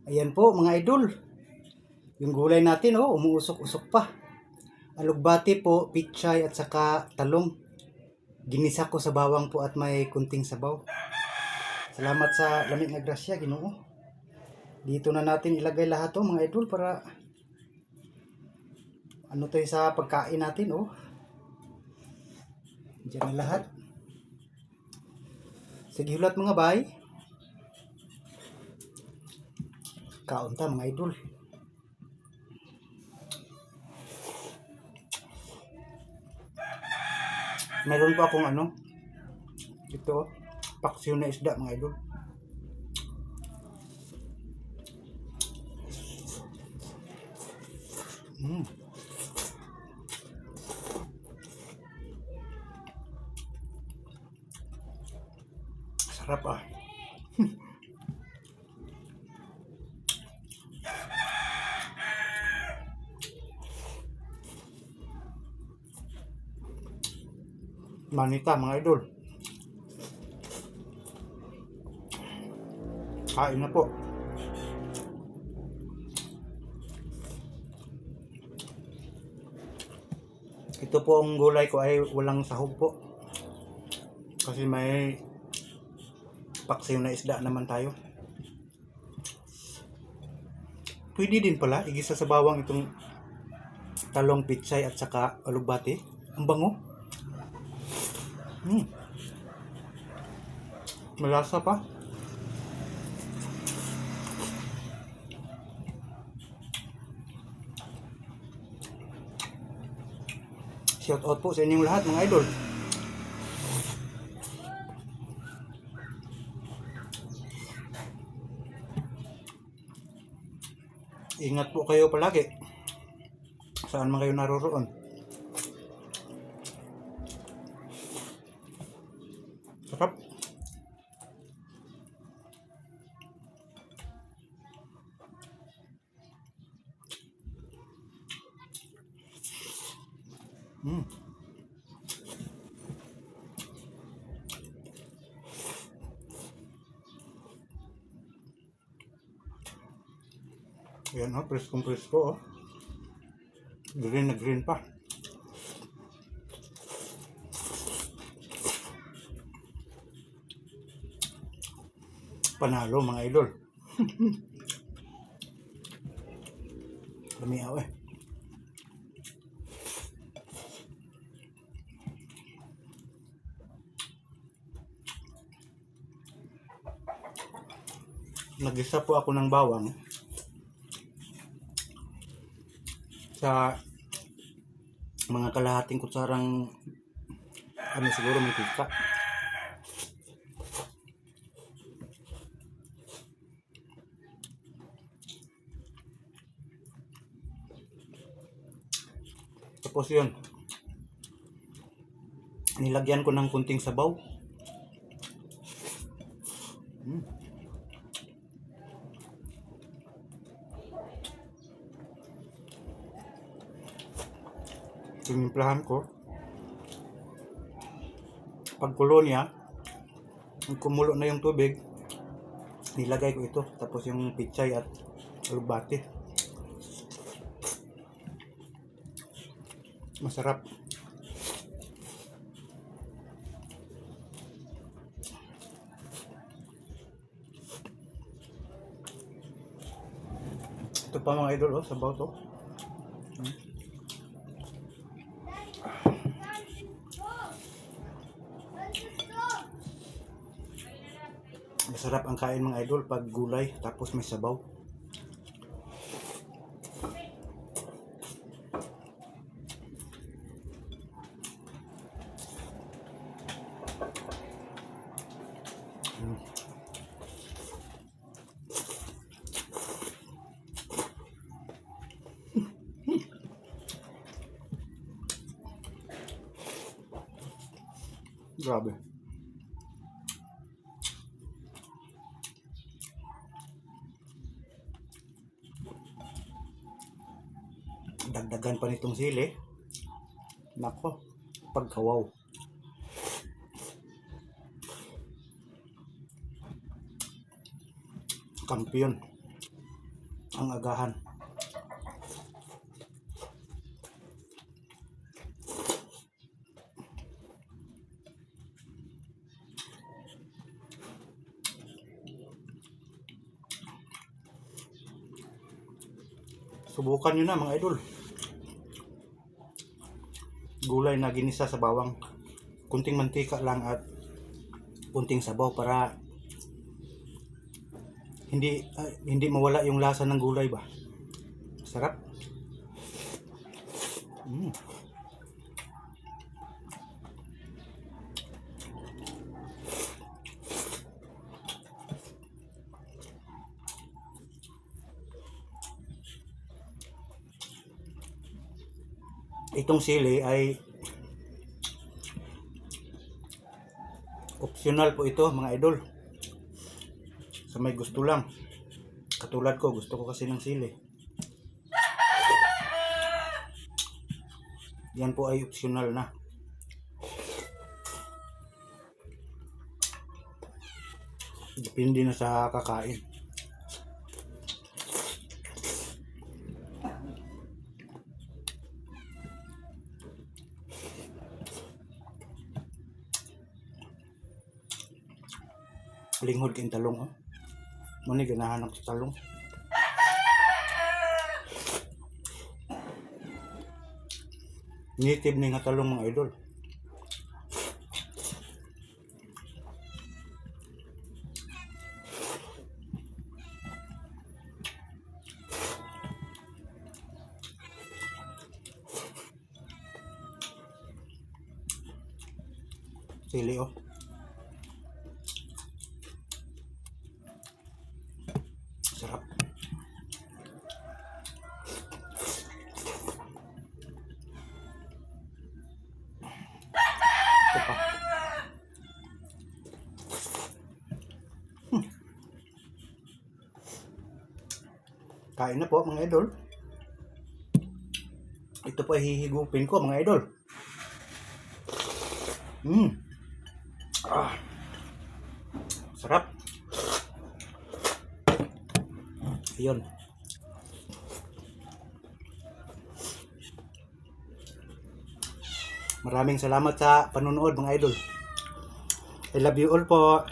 Ayan po mga idol. Yung gulay natin umuusok-usok pa. Alugbati po, pichay at saka talong. Ginisa ko sa bawang po at may kunting sabaw. Salamat sa lamig na grasya, Ginoo. Dito na natin ilagay lahat mga idol para ano tayo sa pagkain natin Diyan na lahat. Sige hulat mga bay. Kaunta mga idol. Meron pa akong ito, paksiw na isda mga idol. Sarap Manita mga idol. Kain na po. Ito po ang gulay ko ay walang sahog po. Kasi may paksiw na isda naman tayo. Pwede din pala igisa sa bawang itong talong, pichay at saka alugbati. Ang bango. Malasa pa. Shout out po sa inyong lahat mga idol. Ingat po kayo palagi. Saan man kayo naroroon. Sarap. Ayan preskong-presko Green na green pa. Panalo mga idol. Lumiaw Nagisa po ako ng bawang sa mga kalahating kutsarang siguro mantika. Tapos yun, nilagyan ko ng kunting sabaw. Tinimplahan ko. Pagkulo niya, kumulo na yung tubig, nilagay ko ito. Tapos yung pichay at alugbati. Masarap. Ito pa mga idol sabaw to. Masarap ang kain mga idol pag gulay tapos may sabaw. Grabe. Dagdagan pa nitong sili. Nako, pagkawaw. Kampiyon. ang agahan. Subukan nyo na mga idol. Gulay na ginisa sa bawang. Kunting mantika lang at kunting sabaw para hindi mawala yung lasa ng gulay ba. Sarap. Itong sili ay optional po ito mga idol. Sa may gusto lang. Katulad ko, gusto ko kasi ng sili. Yan po ay optional na. Depende na sa kakain. Linghod kayong talong, oh. Muna ganahan ako sa talong. Native ni nga talong mga idol. Sili, oh. Sarap. Ito pa. Kain na po mga idol. Ito po ay hihigupin ko mga idol. Sarap. Ayun. Maraming salamat sa panunood mga idol. I love you all po.